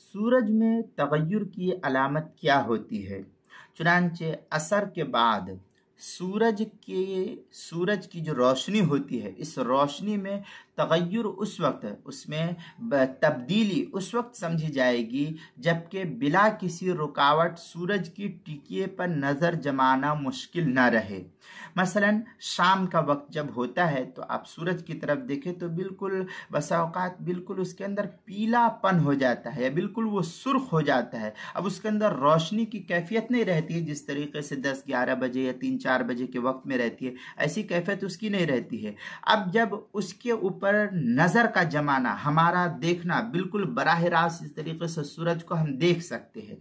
सूरज में तगय्युर की अलामत क्या होती है? चुनांचे असर के बाद सूरज की जो रोशनी होती है, इस रोशनी में तगय्युर उस वक्त, उसमें तब्दीली उस वक्त समझी जाएगी जबकि बिला किसी रुकावट सूरज की टिकिए पर नज़र जमाना मुश्किल न रहे। मसलन शाम का वक्त जब होता है तो आप सूरज की तरफ देखें तो बिल्कुल बसा औकात बिल्कुल उसके अंदर पीलापन हो जाता है या बिल्कुल वो सुर्ख हो जाता है। अब उसके अंदर रोशनी की कैफियत नहीं रहती है जिस तरीके से 10-11 बजे या 3-4 बजे के वक्त में रहती है, ऐसी कैफियत उसकी नहीं रहती है। अब जब उसके ऊपर नज़र का जमाना, हमारा देखना बिल्कुल बराह रास्त इस तरीके से सूरज को हम देख सकते हैं,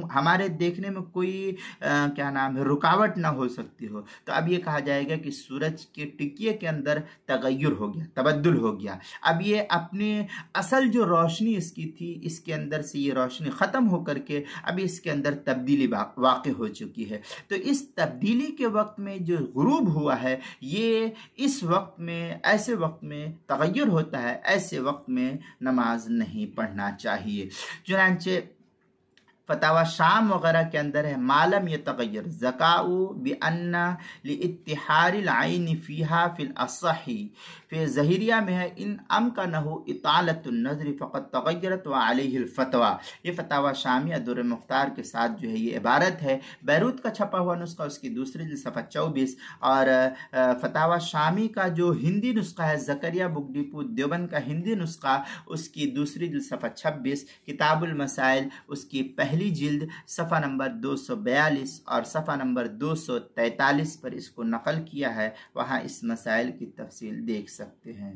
हमारे देखने में कोई क्या नाम है रुकावट ना हो सकती हो, तो अब ये कहा जाएगा कि सूरज के टिकिए के अंदर तगय्युर हो गया, तबद्दुल हो गया। अब ये अपने असल जो रोशनी इसकी थी, इसके अंदर से ये रोशनी ख़त्म होकर के अब इसके अंदर तब्दीली वाक़ हो चुकी है। तो इस तब्दीली के वक्त में जो गुरूब हुआ है, ये इस वक्त में, ऐसे वक्त में तगय्युर होता है, ऐसे वक्त में नमाज नहीं पढ़ना चाहिए। चुनांचे फतावा शाम वगैरह के अंदर है, मालम ये तगय्युर ज़काउ बिअन्ना लिइत्तिहारिल आइनि फ़ीहा फिल असही। फिर ज़हिरिया में है, इन अमकनहु इतालतुन नज़रि फ़क़द तगय्यरत व अलैहिल फ़तवा। ये फतावा शामिया दुर मुख्तार के साथ जो है ये इबारत है। बैरूत का छपा हुआ नुस्खा, उसकी दूसरी जिल्द सफ़ा 24, और फतावा शामी का जो हिंदी नुस्खा है, ज़करिया बुक डिपो देवबंद का हिंदी नुस्खा, उसकी दूसरी जिल्द सफ़ा 26, किताबुल मसाइल उसकी पहली जिल्द सफ़ा नंबर 242 और सफ़ा नंबर 243 पर इसको नकल किया है, वहाँ इस मसाइल की तफसील देख सकते हैं।